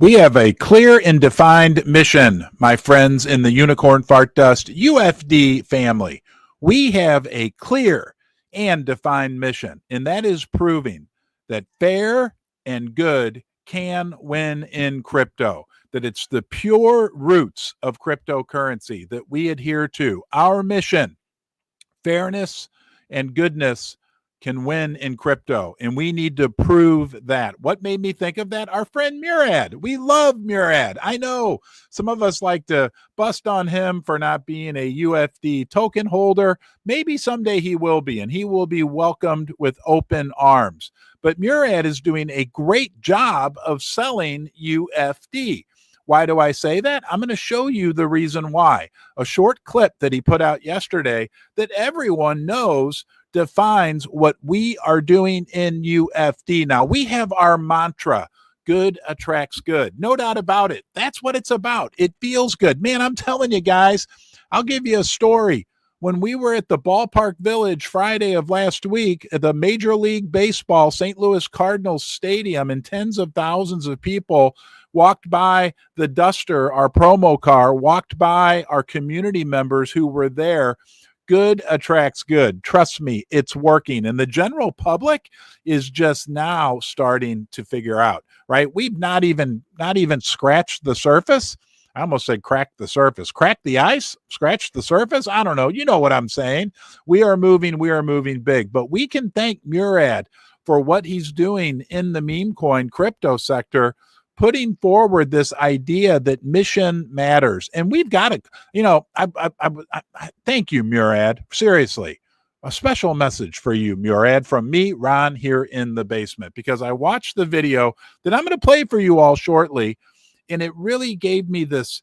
We have a clear and defined mission, my friends in the Unicorn Fart Dust UFD family. We have a clear and defined mission, and that is proving that fair and good can win in crypto, that it's the pure roots of cryptocurrency that we adhere to. Our mission, fairness and goodness, can win in crypto, and we need to prove that. What made me think of that? Our friend Murad. We love Murad. I know some of us like to bust on him for not being a UFD token holder. Maybe someday he will be, and he will be welcomed with open arms. But Murad is doing a great job of selling UFD. Why do I say that? I'm going to show you the reason why. A short clip that he put out yesterday that everyone knows defines what we are doing in UFD. Now, we have our mantra, good attracts good. No doubt about it. That's what it's about. It feels good. Man, I'm telling you guys, I'll give you a story. When we were at the Ballpark Village Friday of last week at the Major League Baseball St. Louis Cardinals Stadium, and tens of thousands of people walked by the Duster, our promo car, walked by our community members who were there. Good attracts good. Trust me, it's working. And the general public is just now starting to figure out, right? We've not even scratched the surface. I almost said crack the surface. Crack the ice? Scratch the surface? I don't know. You know what I'm saying. We are moving big. But we can thank Murad for what he's doing in the meme coin crypto sector, putting forward this idea that mission matters. And we've got to, I thank you, Murad. Seriously, a special message for you, Murad, from me, Ron, here in the basement, because I watched the video that I'm going to play for you all shortly. And it really gave me this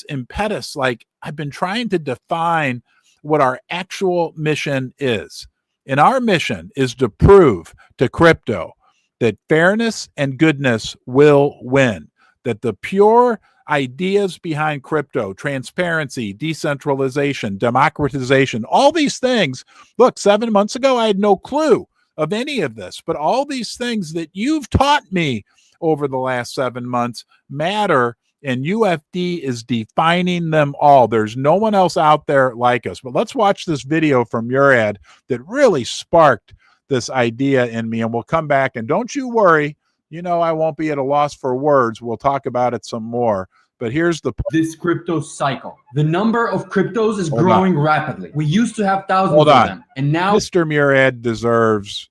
impetus. Like, I've been trying to define what our actual mission is. And our mission is to prove to crypto that fairness and goodness will win, that the pure ideas behind crypto, transparency, decentralization, democratization, all these things. Look, 7 months ago, I had no clue of any of this, but all these things that you've taught me over the last 7 months matter, and UFD is defining them all. There's no one else out there like us. But let's watch this video from Murad that really sparked this idea in me, and we'll come back. And don't you worry, I won't be at a loss for words. We'll talk about it some more. But here's the this crypto cycle. The number of cryptos is growing rapidly. We used to have thousands of them, and now Mr. Murad deserves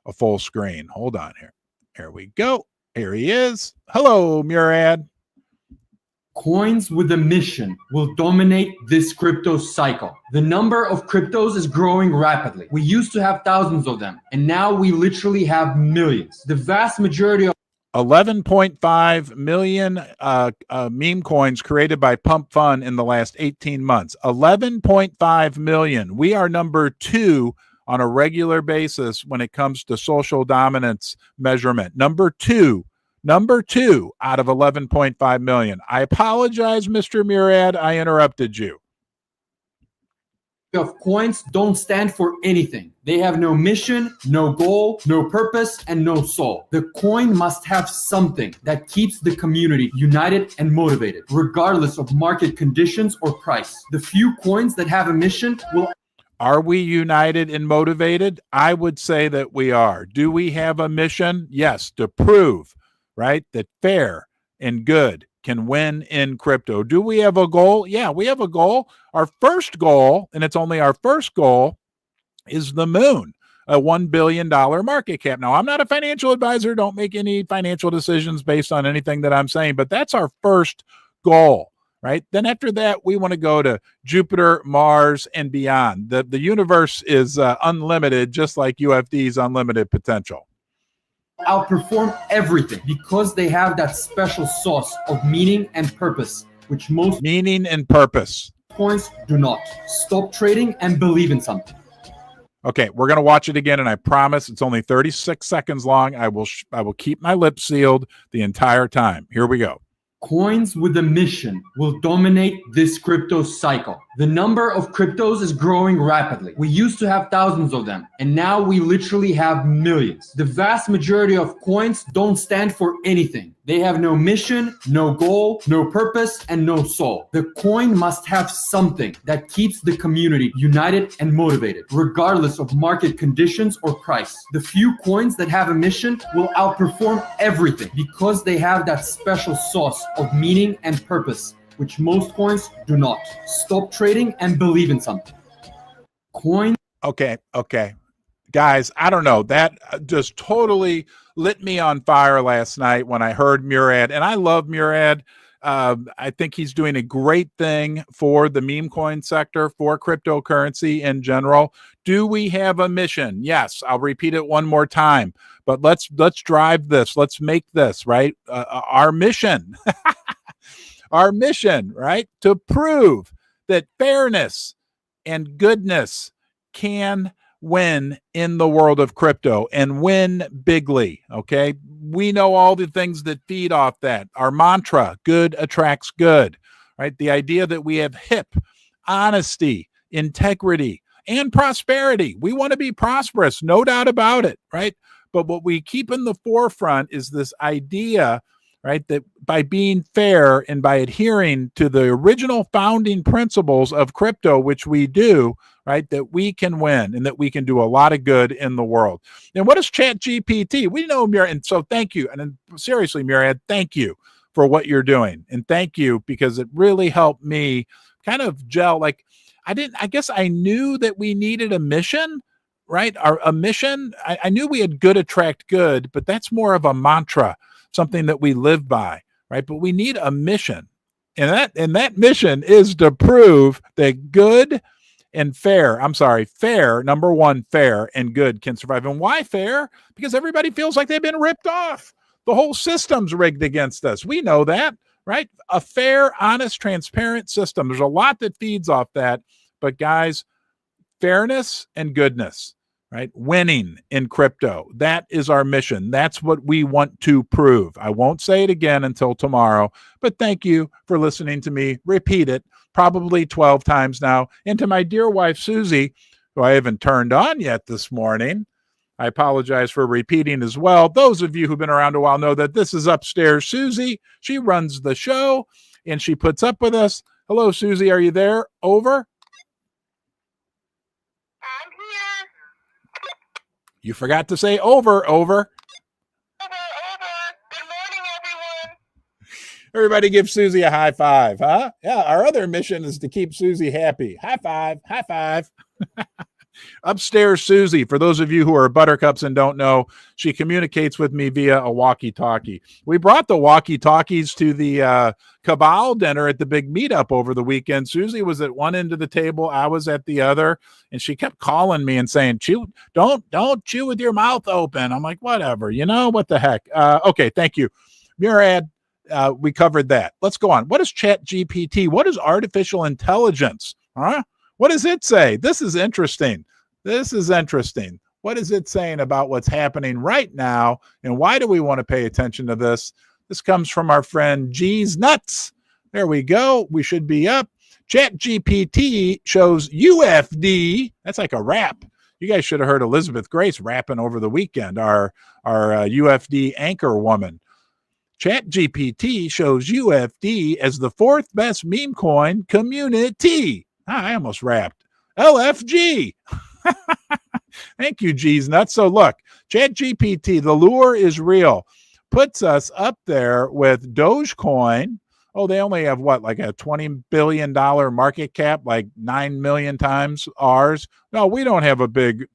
a full screen. Hold on here. Here we go. Here he is. Hello, Murad. Coins with a mission will dominate this crypto cycle. The number of cryptos is growing rapidly. We used to have thousands of them, and now we literally have millions. The vast majority of 11.5 million meme coins created by Pump Fund in the last 18 months. 11.5 million. We are number 2 on a regular basis when it comes to social dominance measurement. Number two out of 11.5 million. I apologize, Mr. Murad. I interrupted you. Of coins don't stand for anything. They have no mission, no goal, no purpose, and no soul. The coin must have something that keeps the community united and motivated, regardless of market conditions or price. The few coins that have a mission will... Are we united and motivated? I would say that we are. Do we have a mission? Yes, to prove, right, that fair and good can win in crypto. Do we have a goal? Yeah, we have a goal. Our first goal, and it's only our first goal, is the moon, a $1 billion market cap. Now, I'm not a financial advisor. Don't make any financial decisions based on anything that I'm saying, but that's our first goal, right? Then after that, we want to go to Jupiter, Mars, and beyond. The universe is unlimited, just like UFD's unlimited potential. Outperform everything because they have that special sauce of meaning and purpose, which most meaning and purpose coins do not. Stop trading and believe in something. Okay, we're going to watch it again, and I promise it's only 36 seconds long. I will keep my lips sealed the entire time. Here we go. Coins with a mission will dominate this crypto cycle. The number of cryptos is growing rapidly. We used to have thousands of them, and now we literally have millions. The vast majority of coins don't stand for anything. They have no mission, no goal, no purpose, and no soul. The coin must have something that keeps the community united and motivated, regardless of market conditions or price. The few coins that have a mission will outperform everything because they have that special sauce of meaning and purpose, which most coins do not. Stop trading and believe in something. Coin. Okay. Guys, I don't know. That just totally lit me on fire last night when I heard Murad. And I love Murad. I think he's doing a great thing for the meme coin sector, for cryptocurrency in general. Do we have a mission? Yes. I'll repeat it one more time. But let's drive this. Let's make this, right? Our mission. Our mission, right? To prove that fairness and goodness can win in the world of crypto and win bigly. Okay. We know all the things that feed off that. Our mantra, good attracts good, right? The idea that we have HIP, honesty, integrity, and prosperity. We want to be prosperous, no doubt about it, right? But what we keep in the forefront is this idea, right, that by being fair and by adhering to the original founding principles of crypto, which we do, right, that we can win and that we can do a lot of good in the world. And what is ChatGPT? We know Murad, and so thank you. And seriously, Murad, thank you for what you're doing. And thank you because it really helped me kind of gel. Like I guess I knew that we needed a mission, right? A mission. I knew we had good attract good, but that's more of a mantra, something that we live by, right? But we need a mission. And that mission is to prove that good and fair, number one, fair and good can survive. And why fair? Because everybody feels like they've been ripped off. The whole system's rigged against us. We know that, right? A fair, honest, transparent system. There's a lot that feeds off that. But guys, fairness and goodness, right? Winning in crypto. That is our mission. That's what we want to prove. I won't say it again until tomorrow, but thank you for listening to me repeat it probably 12 times now. And to my dear wife, Susie, who I haven't turned on yet this morning, I apologize for repeating as well. Those of you who've been around a while know that this is upstairs Susie. She runs the show and she puts up with us. Hello, Susie. Are you there? Over. I'm here. You forgot to say over. Over. Good morning, everyone. Everybody give Susie a high five, huh? Yeah, our other mission is to keep Susie happy. High five, high five. Upstairs Susie, for those of you who are buttercups and don't know, she communicates with me via a walkie-talkie. We brought the walkie-talkies to the Cabal dinner at the big meetup over the weekend. Susie was at one end of the table, I was at the other, and she kept calling me and saying, "Chew, don't chew with your mouth open." I'm like, whatever, what the heck. Okay, thank you. Murad, we covered that. Let's go on. What is ChatGPT? What is artificial intelligence? Huh? What does it say? This is interesting. What is it saying about what's happening right now? And why do we want to pay attention to this? This comes from our friend G's Nuts. There we go. We should be up. ChatGPT shows UFD. That's like a rap. You guys should have heard Elizabeth Grace rapping over the weekend, our UFD anchor woman. ChatGPT shows UFD as the fourth best meme coin community. I almost rapped. LFG. Thank you, G's Nuts. So look, ChatGPT, the lure is real. Puts us up there with Dogecoin. Oh, they only have what, like a $20 billion market cap, like 9 million times ours. No, we don't have a big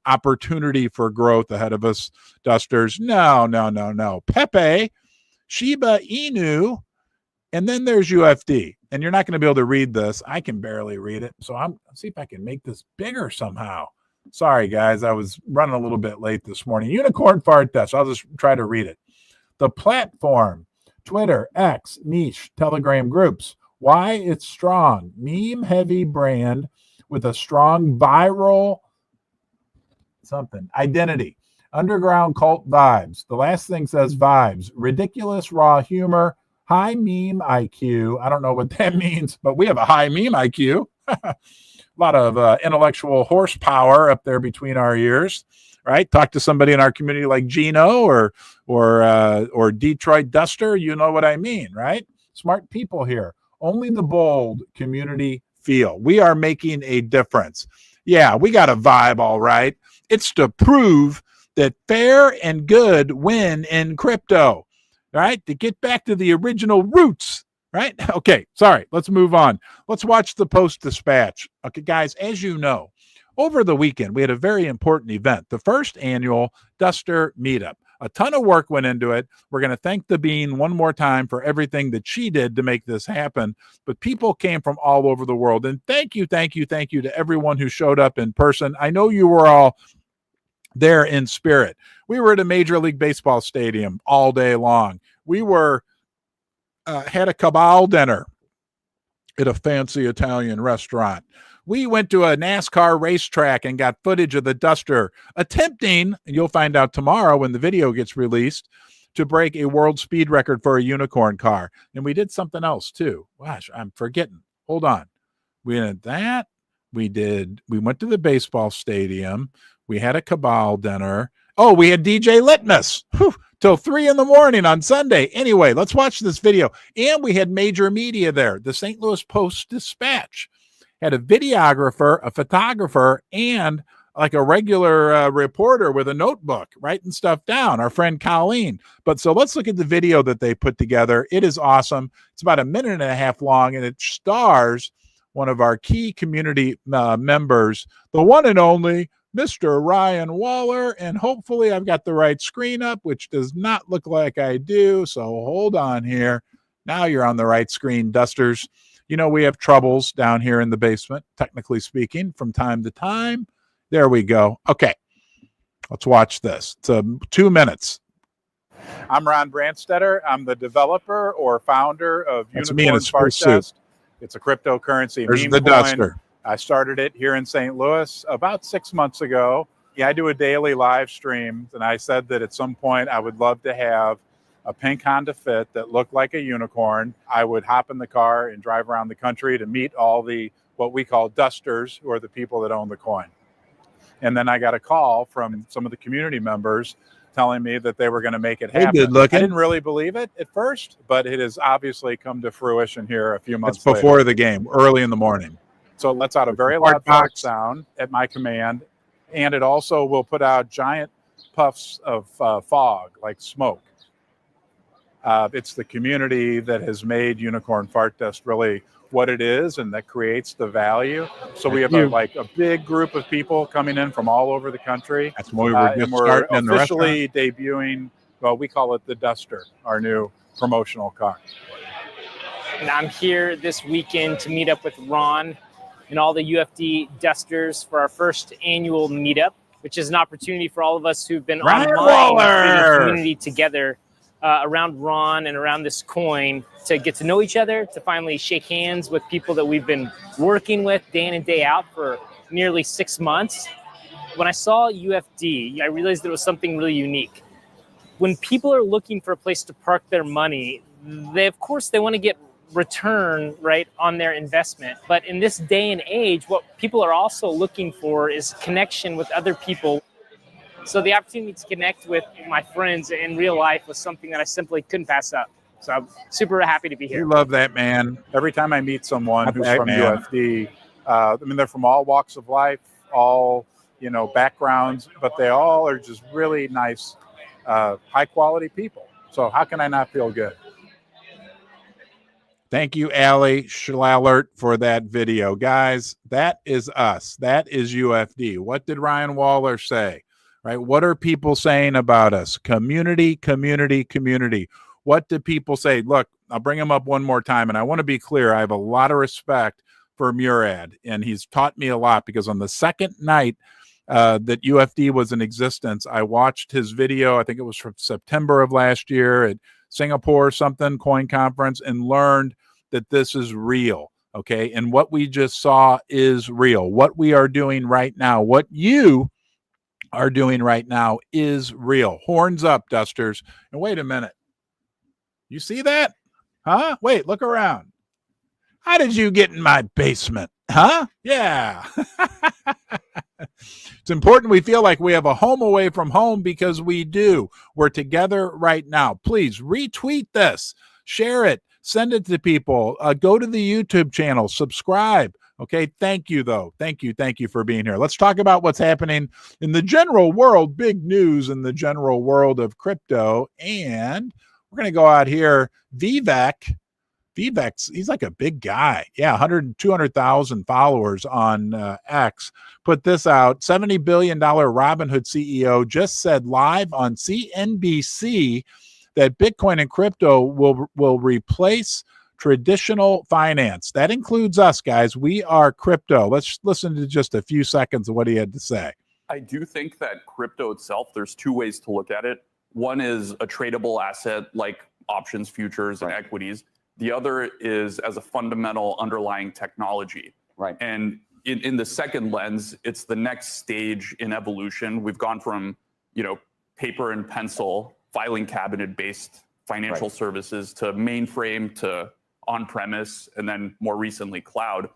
opportunity for growth ahead of us, Dusters. No. Pepe, Shiba Inu, and then there's UFD. And you're not going to be able to read this. I can barely read it. So let's see if I can make this bigger somehow. Sorry, guys. I was running a little bit late this morning. Unicorn Fart Test. I'll just try to read it. The platform, Twitter, X, niche, Telegram groups. Why it's strong. Meme-heavy brand with a strong viral identity. Underground cult vibes. The last thing says vibes. Ridiculous raw humor. High meme IQ. I don't know what that means, but we have a high meme IQ. A lot of intellectual horsepower up there between our ears. right? Talk to somebody in our community like Gino or Detroit Duster. You know what I mean, right? Smart people here. Only the bold community feel. We are making a difference. Yeah, we got a vibe, all right. It's to prove that fair and good win in crypto, right? To get back to the original roots, right? Okay, sorry. Let's move on. Let's watch the Post-Dispatch. Okay, guys, as you know, over the weekend, we had a very important event, the first annual Duster Meetup. A ton of work went into it. We're going to thank the Bean one more time for everything that she did to make this happen. But people came from all over the world. And thank you to everyone who showed up in person. I know you were all there in spirit. We were at a Major League Baseball stadium all day long. We were had a cabal dinner at a fancy Italian restaurant. We went to a NASCAR racetrack and got footage of the Duster attempting, and you'll find out tomorrow when the video gets released, to break a world speed record for a unicorn car. And we did something else too. Gosh, I'm forgetting. Hold on. We did that. We went to the baseball stadium. We had a cabal dinner. Oh, we had DJ Litmus till 3 a.m. on Sunday. Anyway, let's watch this video. And we had major media there. The St. Louis Post-Dispatch had a videographer, a photographer, and like a regular reporter with a notebook writing stuff down, our friend Colleen. But so let's look at the video that they put together. It is awesome. It's about 1.5 minutes long, and it stars one of our key community members, the one and only Mr. Ryan Waller. And hopefully I've got the right screen up, which does not look like I do. So hold on here. Now you're on the right screen, Dusters. You know, we have troubles down here in the basement, technically speaking, from time to time. There we go. Okay, let's watch this. It's 2 minutes. I'm Ron Brandstetter. I'm the developer or founder of Unicorn Fartcoin. It's a cryptocurrency meme the coin. Duster. I started it here in St. Louis about 6 months ago. Yeah, I do a daily live stream, and I said that at some point I would love to have a pink Honda Fit that looked like a unicorn. I would hop in the car and drive around the country to meet all the what we call dusters, who are the people that own the coin. And then I got a call from some of the community members telling me that they were going to make it happen. Good looking. I didn't really believe it at first, but it has obviously come to fruition here a few months It's before later. the game, early in the morning. So it lets out a very loud fart sound at my command, and it also will put out giant puffs of fog, like smoke. It's the community that has made Unicorn Fart Dust really what it is, and that creates the value. So we have a big group of people coming in from all over the country. That's when we were just starting in the restaurant. Officially debuting, well, we call it the Duster, our new promotional car. And I'm here this weekend to meet up with Ron and all the UFD Dusters for our first annual meetup, which is an opportunity for all of us who've been online creating a community together around Ron and around this coin to get to know each other, to finally shake hands with people that we've been working with day in and day out for nearly 6 months. When I saw UFD, I realized there was something really unique. When people are looking for a place to park their money, they want to get return right on their investment. But in this day and age, what people are also looking for is connection with other people. So the opportunity to connect with my friends in real life was something that I simply couldn't pass up. So I'm super happy to be here. We love that, man. Every time I meet someone who's from UFD, they're from all walks of life, all backgrounds, but they all are just really nice, high quality people. So how can I not feel good? Thank you, Allie Schlalert, for that video. Guys, that is us. That is UFD. What did Ryan Waller say? Right? What are people saying about us? Community, community, community. What do people say? Look, I'll bring him up one more time, and I want to be clear. I have a lot of respect for Murad, and he's taught me a lot, because on the second night that UFD was in existence, I watched his video. I think it was from September of last year at Singapore coin conference, and learned that this is real. Okay. And what we just saw is real. What we are doing right now, what you are doing right now is real. Horns up, Dusters. And wait a minute. You see that? Huh? Wait, look around. How did you get in my basement? Huh? Yeah. It's important we feel like we have a home away from home, because we do. We're together right now. Please retweet this, share it, send it to people. Go to the YouTube channel, subscribe. Okay. Thank you, though. Thank you. Thank you for being here. Let's talk about what's happening in the general world, big news in the general world of crypto. And we're going to go out here. Vivek's, he's like a big guy. Yeah, 200,000 followers on X. Put this out. $70 billion Robinhood CEO just said live on CNBC that Bitcoin and crypto will replace traditional finance. That includes us, guys. We are crypto. Let's listen to just a few seconds of what he had to say. I do think that crypto itself, there's two ways to look at it. One is a tradable asset like options, futures, and equities. The other is as a fundamental underlying technology. Right. And in the second lens, it's the next stage in evolution. We've gone from, paper and pencil, filing cabinet-based financial services to mainframe to on-premise, and then more recently cloud.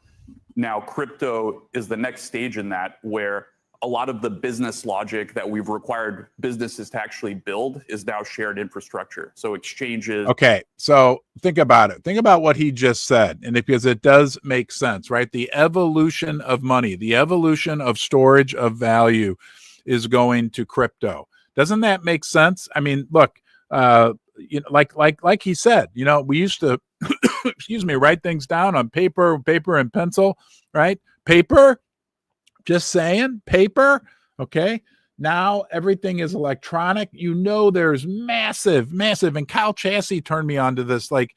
Now, crypto is the next stage in that, where a lot of the business logic that we've required businesses to actually build is now shared infrastructure. So exchanges. Okay, so think about it. Think about what he just said, and because it does make sense, right? The evolution of money, the evolution of storage of value is going to crypto. Doesn't that make sense? I mean, look, like he said, we used to, excuse me, write things down on paper and pencil, right? Paper. Just saying, paper, okay? Now everything is electronic. There's massive, and Kyle Chassie turned me on to this, like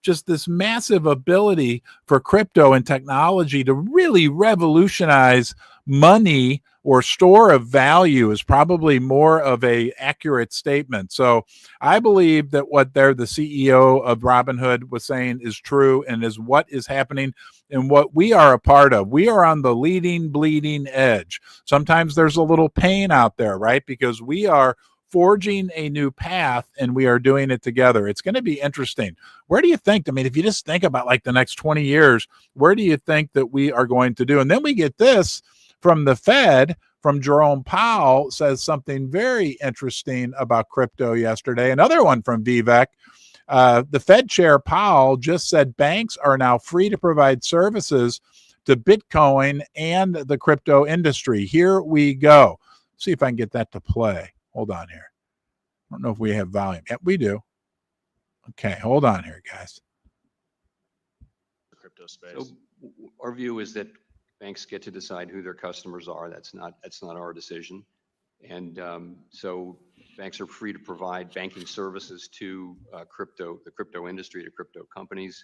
just this massive ability for crypto and technology to really revolutionize money, or store of value is probably more of a accurate statement. So I believe that what the CEO of Robinhood was saying is true, and is what is happening and what we are a part of. We are on the bleeding edge. Sometimes there's a little pain out there, right? Because we are forging a new path, and we are doing it together. It's going to be interesting. Where do you think, if you just think about like the next 20 years, where do you think that we are going to do? And then we get this from the Fed, from Jerome Powell, says something very interesting about crypto yesterday. Another one from Vivek. The Fed chair Powell just said banks are now free to provide services to Bitcoin and the crypto industry. Here we go. See if I can get that to play. Hold on here. I don't know if we have volume. Yep, we do. Okay, hold on here, guys. Crypto space. So our view is that banks get to decide who their customers are. That's not our decision. And so banks are free to provide banking services to the crypto industry, to crypto companies.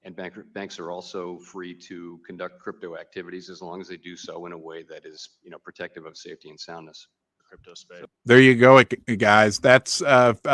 And banks are also free to conduct crypto activities as long as they do so in a way that is, protective of safety and soundness. Crypto space. There you go, guys. That's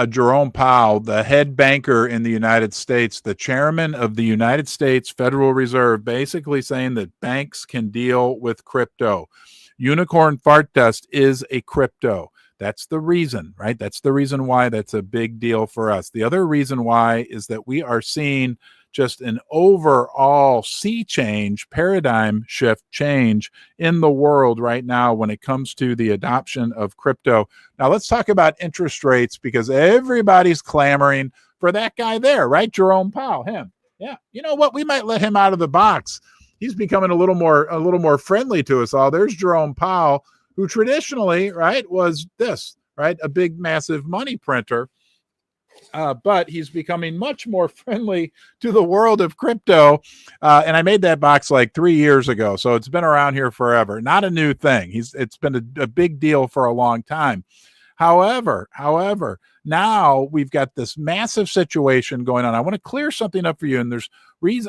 Jerome Powell, the head banker in the United States, the chairman of the United States Federal Reserve, basically saying that banks can deal with crypto. Unicorn Fart Dust is a crypto. That's the reason, right? That's the reason why that's a big deal for us. The other reason why is that we are seeing just an overall sea change, paradigm shift change in the world right now when it comes to the adoption of crypto. Now let's talk about interest rates, because everybody's clamoring for that guy there, right? Jerome Powell, him. Yeah. You know what? We might let him out of the box. He's becoming a little more friendly to us all. There's Jerome Powell, who traditionally, right, was this, right? A big, massive money printer. But he's becoming much more friendly to the world of crypto. And I made that box like 3 years ago. So it's been around here forever. Not a new thing. It's been a big deal for a long time. However, now we've got this massive situation going on. I want to clear something up for you. And there's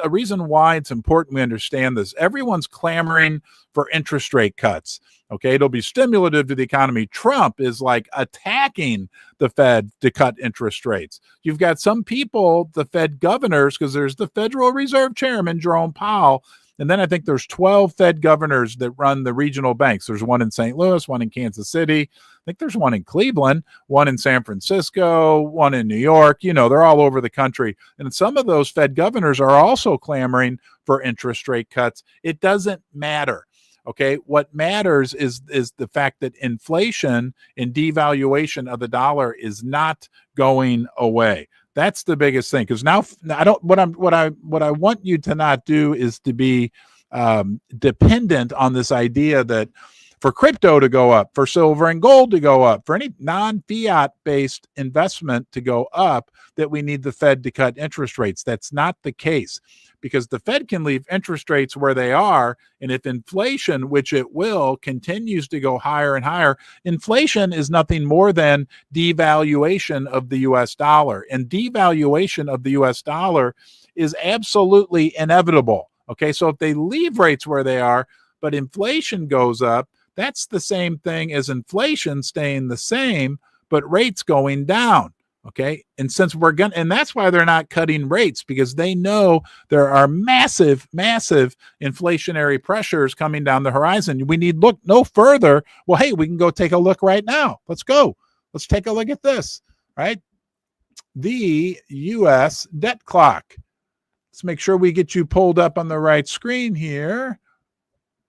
a reason why it's important we understand this. Everyone's clamoring for interest rate cuts. Okay, it'll be stimulative to the economy. Trump is like attacking the Fed to cut interest rates. You've got some people, the Fed governors, because there's the Federal Reserve Chairman, Jerome Powell, And then I think there's 12 Fed governors that run the regional banks. There's one in St. Louis, one in Kansas City. I think there's one in Cleveland, one in San Francisco, one in New York. You know, they're all over the country. And some of those Fed governors are also clamoring for interest rate cuts. It doesn't matter. Okay, what matters is the fact that inflation and devaluation of the dollar is not going away. That's the biggest thing. Because now I don't. What I want you to not do is to be dependent on this idea that for crypto to go up, for silver and gold to go up, for any non-fiat based investment to go up, that we need the Fed to cut interest rates. That's not the case, because the Fed can leave interest rates where they are. And if inflation, which it will, continues to go higher and higher, inflation is nothing more than devaluation of the US dollar. And devaluation of the US dollar is absolutely inevitable. Okay, so if they leave rates where they are, but inflation goes up, that's the same thing as inflation staying the same, but rates going down. Okay. And since and that's why they're not cutting rates, because they know there are massive inflationary pressures coming down the horizon. We need look no further. Well, hey, we can go take a look right now. Let's go. Let's take a look at this, right? The US debt clock. Let's make sure we get you pulled up on the right screen here,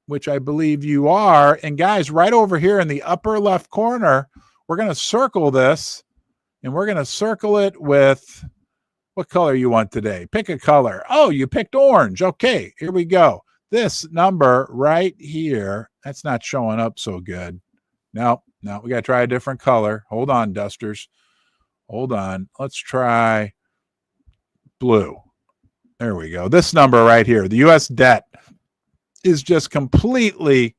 which I believe you are. And guys, right over here in the upper left corner, we're going to circle this. And we're going to circle it with what color you want today. Pick a color. Oh, you picked orange. Okay, here we go. This number right here, that's not showing up so good. No, we got to try a different color. Hold on, dusters. Hold on. Let's try blue. There we go. This number right here, the U.S. debt is just completely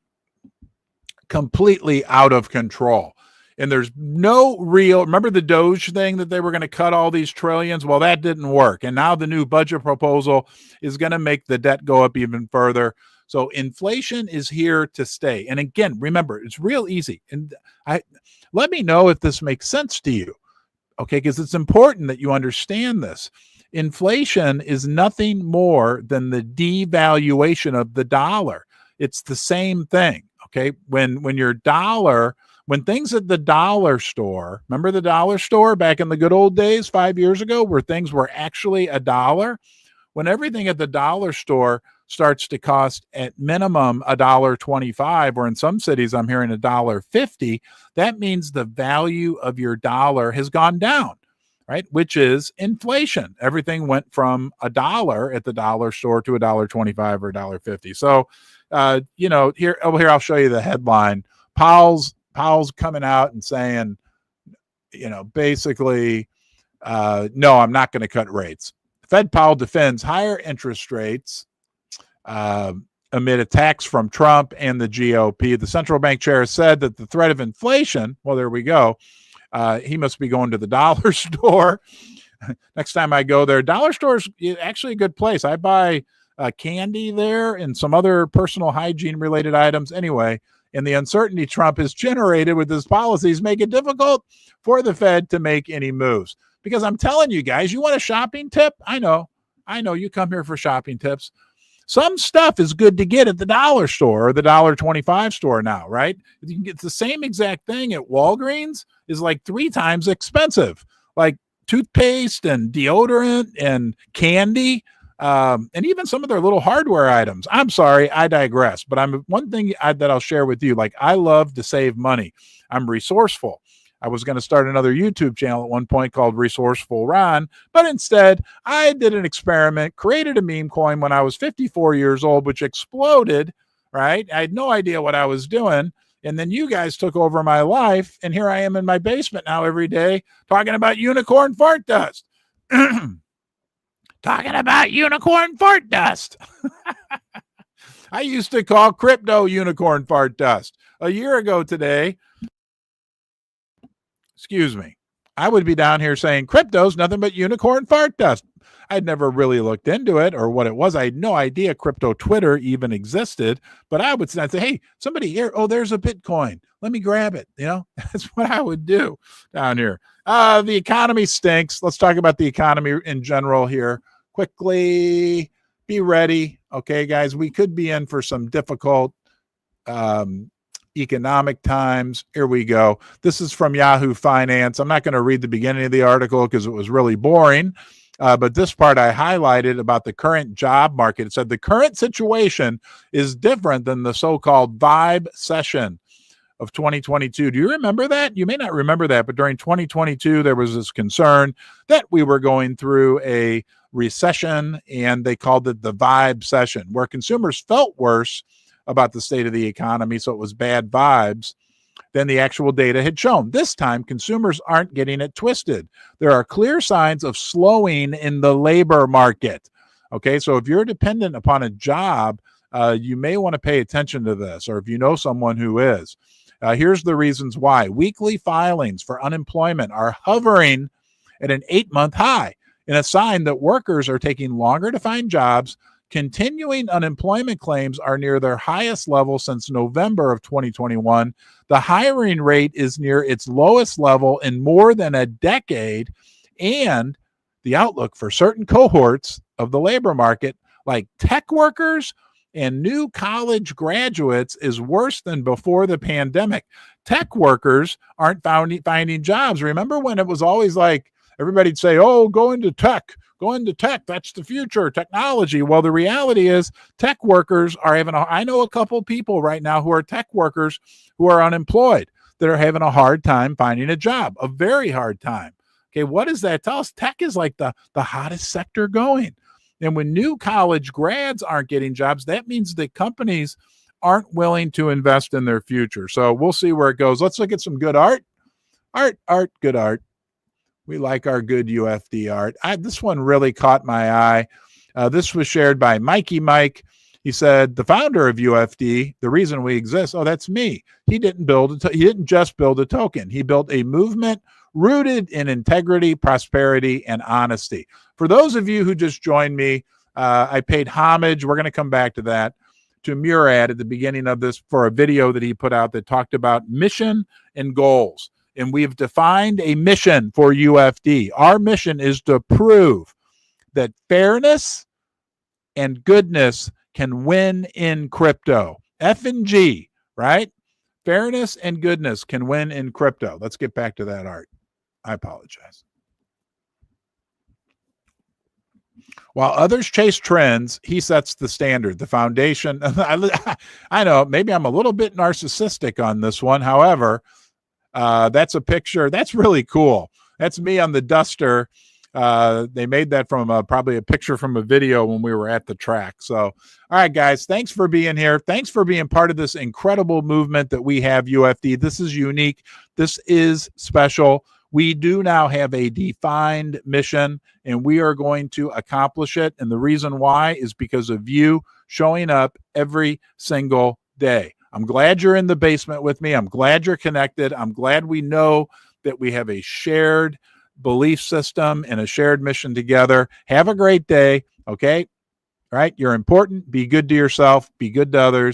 out of control. And there's no real, remember the Doge thing that they were going to cut all these trillions? Well, that didn't work. And now the new budget proposal is going to make the debt go up even further. So inflation is here to stay. And again, remember, it's real easy. And let me know if this makes sense to you. Okay, because it's important that you understand this. Inflation is nothing more than the devaluation of the dollar. It's the same thing. Okay, when your dollar, when things at the dollar store, remember the dollar store back in the good old days 5 years ago, where things were actually $1? When everything at the dollar store starts to cost at minimum $1.25, or in some cities I'm hearing $1.50, that means the value of your dollar has gone down, right? Which is inflation. Everything went from $1 at the dollar store to $1.25 or $1.50. So, here I'll show you the headline. Powell's coming out and saying, basically, no, I'm not going to cut rates. Fed Powell defends higher interest rates amid attacks from Trump and the GOP. The central bank chair said that the threat of inflation, well, there we go. He must be going to the dollar store. Next time I go there, dollar store is actually a good place. I buy candy there and some other personal hygiene related items. Anyway, and the uncertainty Trump has generated with his policies make it difficult for the Fed to make any moves. Because I'm telling you guys, you want a shopping tip? I know you come here for shopping tips. Some stuff is good to get at the dollar store or the $1.25 store now, right? You can get the same exact thing at Walgreens is like 3 times expensive, like toothpaste and deodorant and candy. And even some of their little hardware items. I'm sorry, I digress. But one thing that I'll share with you, like I love to save money. I'm resourceful. I was going to start another YouTube channel at one point called Resourceful Ron, but instead I did an experiment, created a meme coin when I was 54 years old, which exploded, right? I had no idea what I was doing. And then you guys took over my life. And here I am in my basement now every day talking about unicorn fart dust. Talking about unicorn fart dust. I used to call crypto unicorn fart dust. A year ago today, I would be down here saying crypto's nothing but unicorn fart dust. I'd never really looked into it or what it was. I had no idea crypto Twitter even existed, but I'd say, hey, somebody here, oh, there's a Bitcoin. Let me grab it. That's what I would do down here. The economy stinks. Let's talk about the economy in general here quickly. be ready. Okay, guys, we could be in for some difficult economic times. Here we go. This is from Yahoo Finance. I'm not going to read the beginning of the article because it was really boring. But this part I highlighted about the current job market. It said the current situation is different than the so-called vibe session of 2022. Do you remember that? You may not remember that, but during 2022, there was this concern that we were going through a recession, and they called it the vibe session, where consumers felt worse about the state of the economy, so it was bad vibes, than the actual data had shown. This time, consumers aren't getting it twisted. There are clear signs of slowing in the labor market. Okay, so if you're dependent upon a job, you may want to pay attention to this, or if you know someone who is. Here's the reasons why. Weekly filings for unemployment are hovering at an 8-month high, in a sign that workers are taking longer to find jobs. Continuing unemployment claims are near their highest level since November of 2021. The hiring rate is near its lowest level in more than a decade, and the outlook for certain cohorts of the labor market, like tech workers and new college graduates, is worse than before the pandemic. Tech workers aren't finding jobs. Remember when it was always like everybody'd say, oh, go into tech, that's the future, technology. Well, the reality is tech workers are I know a couple people right now who are tech workers who are unemployed that are having a hard time finding a job, a very hard time. Okay, what does that tell us? Tech is like the hottest sector going. And when new college grads aren't getting jobs, that means that companies aren't willing to invest in their future. So we'll see where it goes. Let's look at some good art. Good art. We like our good UFD art. This one really caught my eye. This was shared by Mikey Mike. He said, the founder of UFD, the reason we exist, oh, that's me. He didn't just build a token. He built a movement rooted in integrity, prosperity, and honesty. For those of you who just joined me, I paid homage. We're going to come back to that, to Murad at the beginning of this for a video that he put out that talked about mission and goals. And we've defined a mission for UFD. Our mission is to prove that fairness and goodness can win in crypto. F and G, right? Fairness and goodness can win in crypto. Let's get back to that art. I apologize. While others chase trends, he sets the standard, the foundation. I know, maybe I'm a little bit narcissistic on this one. However, that's a picture. That's really cool. That's me on the duster. They made that from probably a picture from a video when we were at the track. So, all right, guys, thanks for being here. Thanks for being part of this incredible movement that we have, UFD. This is unique. This is special. We do now have a defined mission, and we are going to accomplish it. And the reason why is because of you showing up every single day. I'm glad you're in the basement with me. I'm glad you're connected. I'm glad we know that we have a shared belief system and a shared mission together. Have a great day. Okay. All right. You're important. Be good to yourself. Be good to others.